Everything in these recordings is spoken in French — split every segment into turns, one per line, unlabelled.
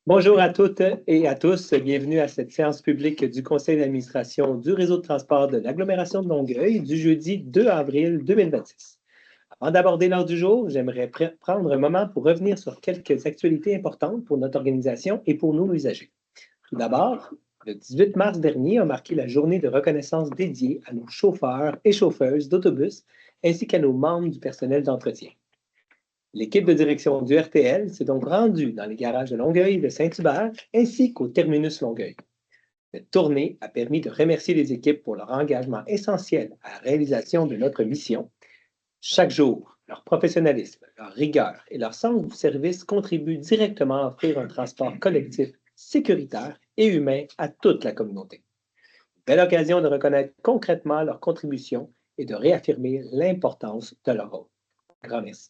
Bonjour à toutes et à tous. Bienvenue à cette séance publique du Conseil d'administration du réseau de transport de l'agglomération de Longueuil du jeudi 2 avril 2026. Avant d'aborder l'ordre du jour, j'aimerais prendre un moment pour revenir sur quelques actualités importantes pour notre organisation et pour nos usagers. Tout d'abord, le 18 mars dernier a marqué la journée de reconnaissance dédiée à nos chauffeurs et chauffeuses d'autobus ainsi qu'à nos membres du personnel d'entretien. L'équipe de direction du RTL s'est donc rendue dans les garages de Longueuil et de Saint-Hubert, ainsi qu'au terminus Longueuil. Cette tournée a permis de remercier les équipes pour leur engagement essentiel à la réalisation de notre mission. Chaque jour, leur professionnalisme, leur rigueur et leur sens du service contribuent directement à offrir un transport collectif sécuritaire et humain à toute la communauté. Une belle occasion de reconnaître concrètement leur contribution et de réaffirmer l'importance de leur rôle. Grand merci.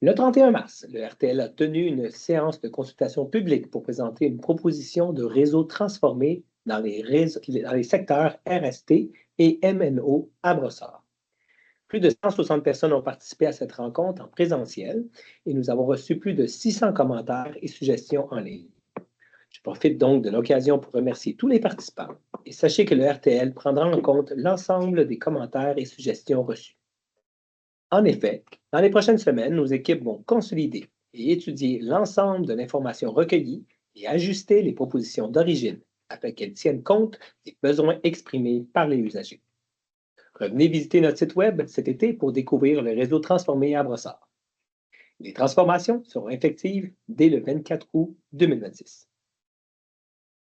Le 31 mars, le RTL a tenu une séance de consultation publique pour présenter une proposition de réseau transformé dans les secteurs RST et MNO à Brossard. Plus de 160 personnes ont participé à cette rencontre en présentiel et nous avons reçu plus de 600 commentaires et suggestions en ligne. Je profite donc de l'occasion pour remercier tous les participants et sachez que le RTL prendra en compte l'ensemble des commentaires et suggestions reçus. En effet, dans les prochaines semaines, nos équipes vont consolider et étudier l'ensemble de l'information recueillie et ajuster les propositions d'origine afin qu'elles tiennent compte des besoins exprimés par les usagers. Revenez visiter notre site Web cet été pour découvrir le réseau transformé à Brossard. Les transformations seront effectives dès le 24 août 2026.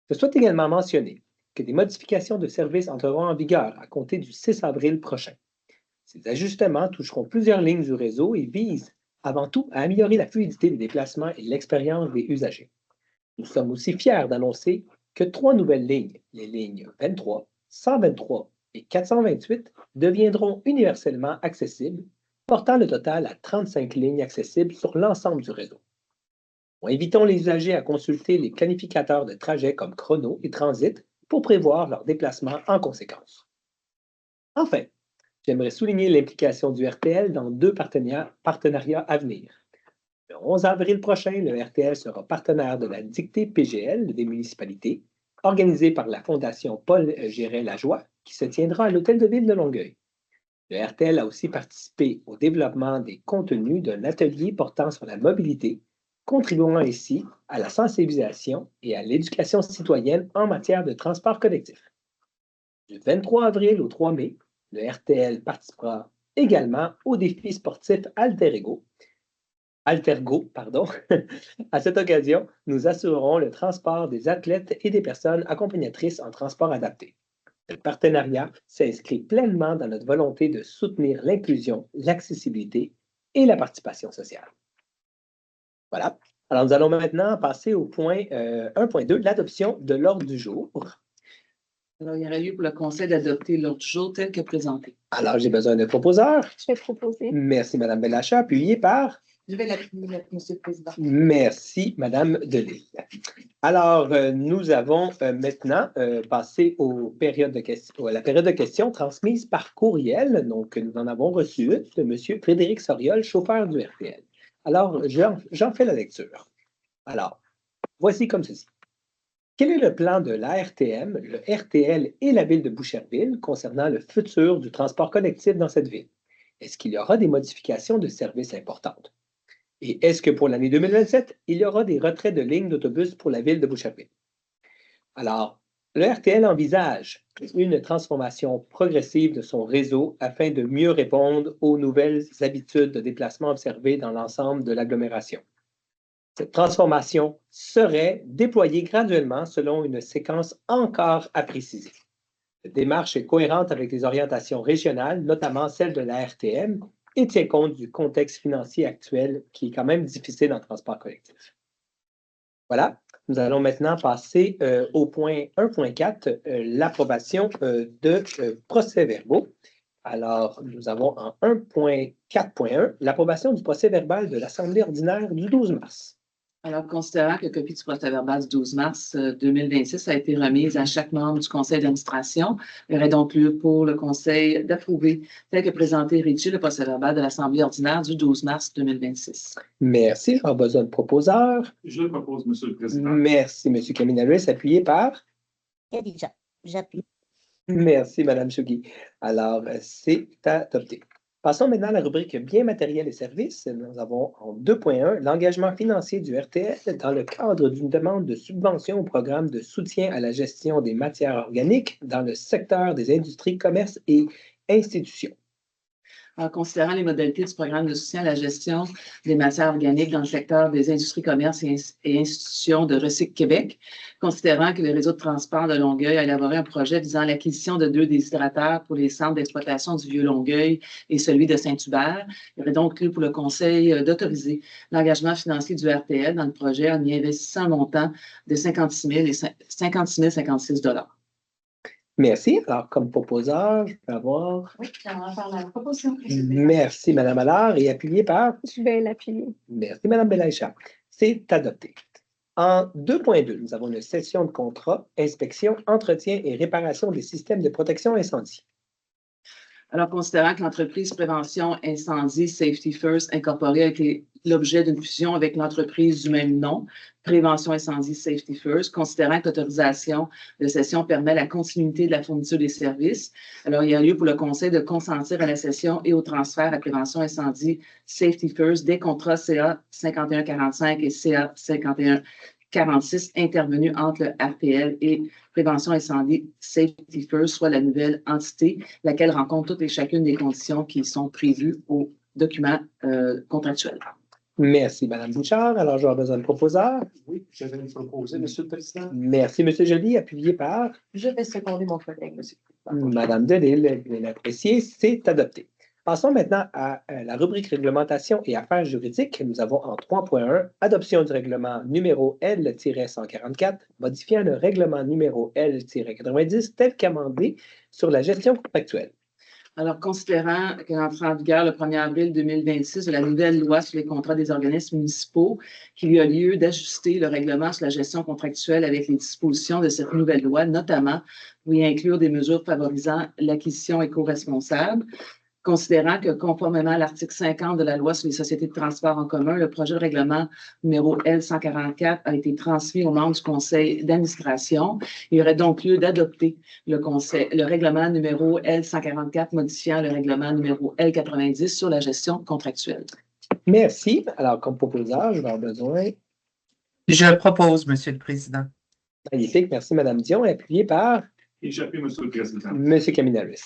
Je souhaite également mentionner que des modifications de services entreront en vigueur à compter du 6 avril prochain. Ces ajustements toucheront plusieurs lignes du réseau et visent avant tout à améliorer la fluidité des déplacements et l'expérience des usagers. Nous sommes aussi fiers d'annoncer que 3 nouvelles lignes, les lignes 23, 123 et 428, deviendront universellement accessibles, portant le total à 35 lignes accessibles sur l'ensemble du réseau. Nous invitons les usagers à consulter les planificateurs de trajets comme Chrono et Transit pour prévoir leur déplacement en conséquence. Enfin, j'aimerais souligner l'implication du RTL dans 2 partenariats à venir. Le 11 avril prochain, le RTL sera partenaire de la dictée PGL des municipalités, organisée par la Fondation Paul Géret-Lajoie, qui se tiendra à l'Hôtel de Ville de Longueuil. Le RTL a aussi participé au développement des contenus d'un atelier portant sur la mobilité, contribuant ainsi à la sensibilisation et à l'éducation citoyenne en matière de transport collectif. Du 23 avril au 3 mai, le RTL participera également au défi sportif Altergo. À cette occasion, nous assurerons le transport des athlètes et des personnes accompagnatrices en transport adapté. Ce partenariat s'inscrit pleinement dans notre volonté de soutenir l'inclusion, l'accessibilité et la participation sociale. Voilà. Alors, nous allons maintenant passer au point 1.2, l'adoption de l'ordre du jour.
Alors, il y aurait lieu pour le Conseil d'adopter l'ordre du jour tel que présenté.
Alors, j'ai besoin de proposeurs.
Je vais proposer.
Merci, Mme Bellacha, appuyé par...
Je vais l'appuyer, M. le Président.
Merci, Mme Delisle. Alors, nous avons maintenant passé à la période de questions transmises par courriel. Donc, nous en avons reçu une de M. Frédéric Soriol, chauffeur du RTL. Alors, j'en fais la lecture. Alors, voici comme ceci. Quel est le plan de l'ARTM, le RTL et la ville de Boucherville concernant le futur du transport collectif dans cette ville? Est-ce qu'il y aura des modifications de services importantes? Et est-ce que pour l'année 2027, il y aura des retraits de lignes d'autobus pour la ville de Boucherville? Alors, le RTL envisage une transformation progressive de son réseau afin de mieux répondre aux nouvelles habitudes de déplacement observées dans l'ensemble de l'agglomération. Cette transformation serait déployée graduellement selon une séquence encore à préciser. Cette démarche est cohérente avec les orientations régionales, notamment celle de la RTM, et tient compte du contexte financier actuel qui est quand même difficile en transport collectif. Voilà, nous allons maintenant passer au point 1.4, l'approbation de procès-verbaux. Alors, nous avons en 1.4.1 l'approbation du procès-verbal de l'Assemblée ordinaire du 12 mars.
Alors, considérant que copie du procès-verbal du 12 mars 2026 a été remise à chaque membre du conseil d'administration, il y aurait donc lieu pour le conseil d'approuver, tel que présenté et rédigé, le procès-verbal de l'Assemblée ordinaire du 12 mars 2026.
Merci. J'ai besoin de proposeurs.
Je le propose, Monsieur le Président.
Merci, M. Kaminaris. Appuyé par?
Khadija, j'appuie.
Merci, Mme Chougui. Alors, c'est adopté. Passons maintenant à la rubrique Biens matériels et services. Nous avons en 2.1 l'engagement financier du RTL dans le cadre d'une demande de subvention au programme de soutien à la gestion des matières organiques dans le secteur des industries, commerces et institutions.
En considérant les modalités du programme de soutien à la gestion des matières organiques dans le secteur des industries, commerces et institutions de Recyc Québec, considérant que le réseau de transport de Longueuil a élaboré un projet visant l'acquisition de 2 déshydrateurs pour les centres d'exploitation du Vieux-Longueuil et celui de Saint-Hubert, il y aurait donc lieu pour le Conseil d'autoriser l'engagement financier du RTL dans le projet en y investissant un montant de 56 056 $.
Merci. Alors, comme proposeur, je peux avoir.
Oui, j'aimerais faire la proposition.
Merci, Mme Allard, et appuyé par.
Je vais l'appuyer.
Merci, Mme Belaïcha. C'est adopté. En 2.2, nous avons une session de contrat, inspection, entretien et réparation des systèmes de protection incendie.
Alors, considérant que l'entreprise Prévention Incendie Safety First Incorporée a été l'objet d'une fusion avec l'entreprise du même nom, Prévention Incendie Safety First, considérant que l'autorisation de cession permet la continuité de la fourniture des services, alors il y a lieu pour le Conseil de consentir à la cession et au transfert à Prévention Incendie Safety First des contrats CA 5145 et CA 5146 intervenus entre le RTL et Prévention Incendie Safety First, soit la nouvelle entité, laquelle rencontre toutes et chacune des conditions qui sont prévues au document contractuel.
Merci, Mme Bouchard. Alors, j'aurai besoin de proposeurs.
Oui, je vais le proposer, Monsieur le Président.
Merci, M. Joly, appuyé par.
Je vais seconder mon collègue, monsieur.
Mme Delille, vous l'appréciez, c'est adopté. Passons maintenant à la rubrique réglementation et affaires juridiques. Nous avons en 3.1 adoption du règlement numéro L-144, modifiant le règlement numéro L-90 tel qu'amendé sur la gestion contractuelle.
Alors, considérant qu'elle entre en vigueur le 1er avril 2026 de la nouvelle loi sur les contrats des organismes municipaux, qu'il y a lieu d'ajuster le règlement sur la gestion contractuelle avec les dispositions de cette nouvelle loi, notamment pour y inclure des mesures favorisant l'acquisition éco-responsable. Considérant que, conformément à l'article 50 de la loi sur les sociétés de transport en commun, le projet de règlement numéro L144 a été transmis aux membres du conseil d'administration. Il y aurait donc lieu d'adopter le règlement numéro L144 modifiant le règlement numéro L90 sur la gestion contractuelle.
Merci. Alors, comme proposeur, je vais avoir besoin.
Je propose, Monsieur le Président.
Magnifique. Merci, Mme Dion, appuyé par.
Et j'appuie, Monsieur le Président.
M. Kaminaris.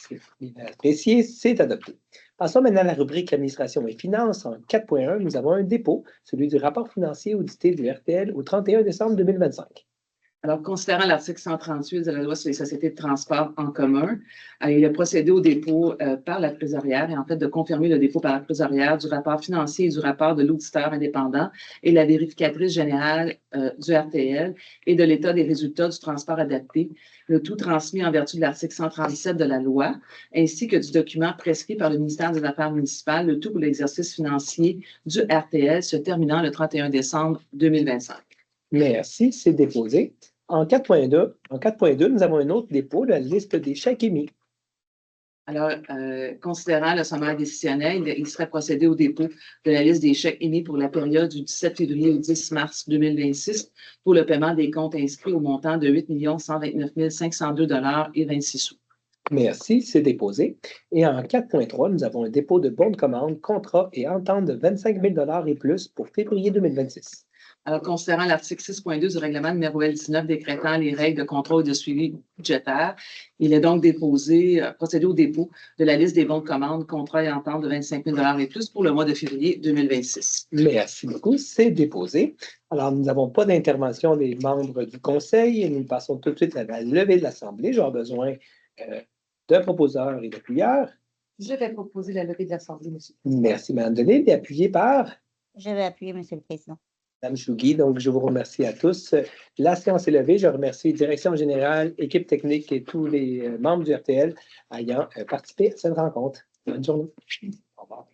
Apprécié, c'est adopté. Passons maintenant à la rubrique administration et finances. En 4.1, nous avons un dépôt, celui du rapport financier audité du RTL au 31 décembre 2025.
Alors, considérant l'article 138 de la loi sur les sociétés de transport en commun, il a procédé au dépôt par la trésorière et en fait de confirmer le dépôt par la trésorière du rapport financier et du rapport de l'auditeur indépendant et la vérificatrice générale du RTL et de l'état des résultats du transport adapté, le tout transmis en vertu de l'article 137 de la loi, ainsi que du document prescrit par le ministère des Affaires municipales, le tout pour l'exercice financier du RTL se terminant le 31 décembre 2025.
Merci, c'est déposé. En 4.2, nous avons un autre dépôt, la liste des chèques émis.
Alors, considérant le sommaire décisionnel, il serait procédé au dépôt de la liste des chèques émis pour la période du 17 février au 10 mars 2026 pour le paiement des comptes inscrits au montant de 8 129 502,26 $.
Merci, c'est déposé. Et en 4.3, nous avons un dépôt de bons de commande, contrat et entente de 25 000 $ et plus pour février 2026.
Alors, considérant l'article 6.2 du règlement numéro L19 décrétant les règles de contrôle et de suivi budgétaire, il est donc procédé au dépôt de la liste des bons de commande, contrats et ententes de 25 000 $ et plus pour le mois de février 2026.
Merci beaucoup, c'est déposé. Alors, nous n'avons pas d'intervention des membres du conseil et nous passons tout de suite à la levée de l'Assemblée. J'aurai besoin d'un proposeur et d'appuyeur.
Je vais proposer la levée de l'Assemblée, monsieur.
Merci, Mme Delille, et appuyé par.
Je vais appuyer, monsieur le Président.
Mme Chougui, donc je vous remercie à tous. La séance est levée. Je remercie Direction générale, équipe technique et tous les membres du RTL ayant participé à cette rencontre. Bonne journée. Au revoir.